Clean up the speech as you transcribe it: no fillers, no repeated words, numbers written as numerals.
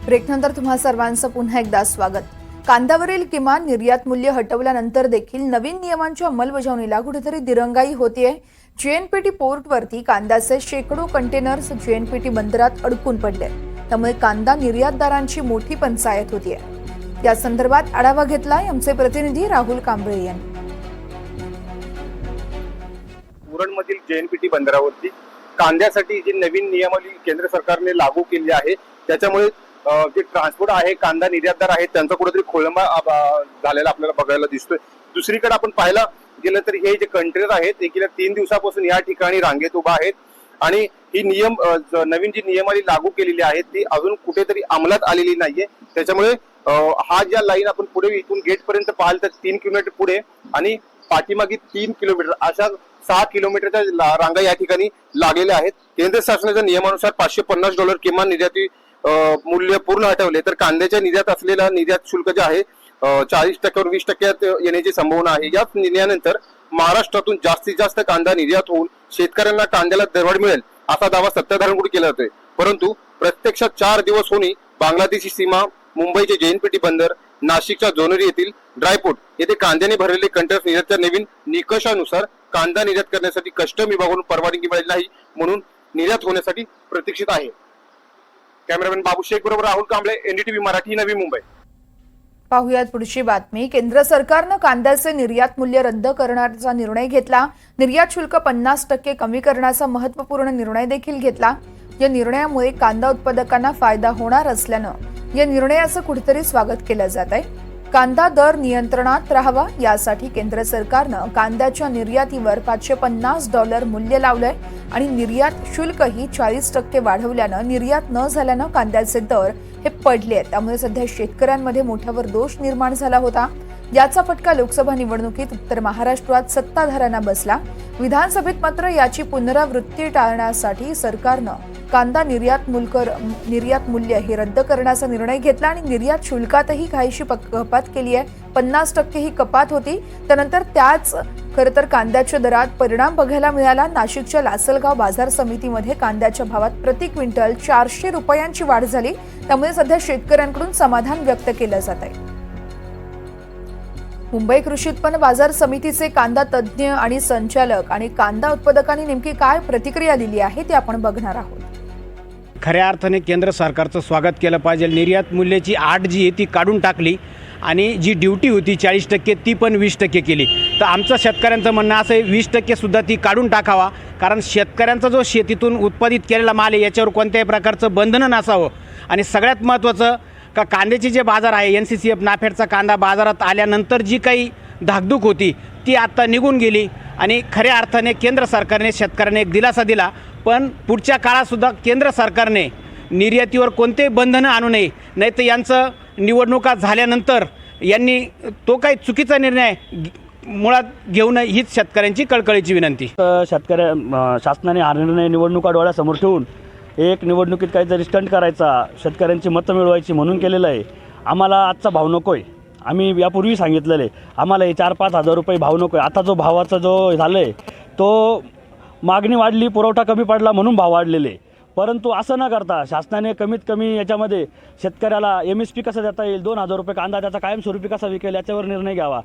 ब्रेकनंतर तुम्हा सर्वांचं पुन्हा एकदा स्वागत। कांद्यावरील किमान निर्यात मूल्य हटवल्यानंतर देखील नवीन नियमांच्या अंमलबजावणीला कुठेतरी दिरंगाई होतीये। जेएनपीटी पोर्टवरती कांद्याचे शेकडो कंटेनर्स जेएनपीटी बंदरात अडकून पडले, त्यामुळे कांदा निर्यातदारांची मोठी पंचायत होतीये। या संदर्भात आढावा घेतलाय आमचे प्रतिनिधी राहुल कांबळे यांनी। उरणमधील जेएनपीटी बंदरावरती कांद्यासाठी जी नवीन नियमावली केंद्र सरकारने लागू केली आहे त्याच्यामुळे जे ट्रान्सपोर्ट आहे, कांदा निर्यातदार आहेत, त्यांचा कुठेतरी खोळंबा झालेला आपल्याला बघायला दिसतोय। दुसरीकडे आपण पाहायला गेलं तर हे जे कंटेनर आहेत ते गेल्या 3 दिवसापासून या ठिकाणी रांगेत उभा आहेत आणि ही नवीन जी नियमावली लागू केलेली आहे ती अजून कुठेतरी अंमलात आलेली नाहीये। त्याच्यामुळे हा ज्या लाईन आपण पुढे इथून गेट पर्यंत पाहाल तर 3 किलोमीटर पुढे आणि पाठीमागे 3 किलोमीटर अशा 6 किलोमीटरच्या रांगा या ठिकाणी लागलेल्या आहेत। केंद्र शासनाच्या नियमानुसार $550 किमान निर्याती मूल्य पूर्ण हटवले तर कांद्याच्या निर्यात असलेला निर्यात शुल्क जे आहे 40% 20% येण्याची संभावना आहे। या निर्णयानंतर महाराष्ट्रातून जास्तीत जास्त कांदा निर्यात होऊन शेतकऱ्यांना कांद्याला दरवाढ मिळेल असा दावा सत्ताधाऱ्यांकडून केला जातोय, परंतु प्रत्यक्षात 4 दिवस होणी बांगलादेशी सीमा, मुंबईचे जेएनपीटी बंदर, नाशिकच्या जोनरी येथील ड्रायपोर्ट येथे कांद्याने भरलेले कंटेनर निर्यातच्या नवीन निकषानुसार कांदा निर्यात करण्यासाठी कस्टम विभागाकडून परवानगी मिळाली नाही, म्हणून निर्यात होण्यासाठी प्रतीक्षित आहे। कॅमेरामॅन बाबू शेख बरोबर राहुल कांबळे, एनडीटीव्ही मराठी, नवी मुंबई। पाहुयात पुढची बातमी। केंद्र सरकारनं कांद्याचे निर्यात मूल्य रद्द करण्याचा निर्णय घेतला। निर्यात शुल्क 50% कमी करण्याचा महत्त्वपूर्ण निर्णय देखील घेतला। या निर्णयामुळे कांदा उत्पादकांना फायदा होणार असल्यानं या निर्णयाचं कुठेतरी स्वागत केलं जात आहे। कांदा दर नियंत्रणात राहावा यासाठी केंद्र सरकारनं कांद्याच्या निर्यातीवर $550 मूल्य लावलंय आणि निर्यात शुल्कही 40% वाढवल्यानं निर्यात न झाल्यानं कांद्याचे दर हे पडले आहेत। त्यामुळे सध्या शेतकऱ्यांमध्ये मोठ्यावर दोष निर्माण झाला होता। याचा फटका लोकसभा निवडणुकीत उत्तर महाराष्ट्रात सत्ताधाऱ्यांना बसला। विधानसभेत मात्र याची पुनरावृत्ती टाळण्यासाठी सरकारनं कांदा निर्यात मूल्य हे रद्द करण्याचा निर्णय घेतला आणि निर्यात शुल्कातही काहीशी कपात केली आहे। 50% ही कपात होती, त्यानंतर त्याच खरं तर कांद्याच्या दरात परिणाम बघायला मिळाला। नाशिकच्या लासलगाव बाजार समितीमध्ये कांद्याच्या भावात प्रति क्विंटल ₹400 वाढ झाली, त्यामुळे सध्या शेतकऱ्यांकडून समाधान व्यक्त केलं जात आहे। मुंबई कृषी उत्पन्न बाजार समितीचे कांदा तज्ज्ञ आणि संचालक आणि कांदा उत्पादकांनी नेमकी काय प्रतिक्रिया दिली आहे ते आपण बघणार आहोत। खऱ्या अर्थाने केंद्र सरकारचं स्वागत केलं पाहिजे। निर्यात मूल्याची आठ जी आहे ती काढून टाकली आणि जी ड्युटी होती 40% ती पण 20% केली। तर आमचं शेतकऱ्यांचं म्हणणं असं आहे 20% सुद्धा ती काढून टाकावा, कारण शेतकऱ्यांचा जो शेतीतून उत्पादित केलेला माल आहे याच्यावर कोणत्याही प्रकारचं बंधन नसावं। आणि सगळ्यात महत्त्वाचं का कांद्याचे जे बाजार आहे, NCCF नाफेडचा कांदा बाजारात आल्यानंतर जी काही धाकधूक होती ती आता निघून गेली आणि खऱ्या अर्थाने केंद्र सरकारने शेतकऱ्यांना एक दिलासा दिला। पण पुढच्या काळात सुद्धा केंद्र सरकारने निर्यातीवर कोणतेही बंधनं आणू नये, नाहीतर यांचं निवडणुका झाल्यानंतर यांनी तो काही चुकीचा निर्णय मुळात घेऊ नये हीच शेतकऱ्यांची कळकळीची विनंती। शासनाने हा निर्णय निवडणुका डोळ्यासमोर ठेवून एक निवडणुकीत काहीतरी स्टंट करायचा, शेतकऱ्यांची मतं मिळवायची म्हणून केलेलं आहे। आम्हाला आजचा भाव नको आहे, आम्ही यापूर्वी सांगितलेले आम्हाला हे 4-5 हजार रुपये भाव नको आहे। आता जो भावाचा जो झालं आहे तो मागणी वाढली, पुरवठा कमी पडला म्हणून भाव वाढलेले, परंतु असं न करता शासनाने कमीत कमी याच्यामध्ये शेतकऱ्याला MSP कसं देता येईल, 2000 रुपये कांदा त्याचा कायमस्वरूपी कसा विकेल याच्यावर निर्णय घ्यावा।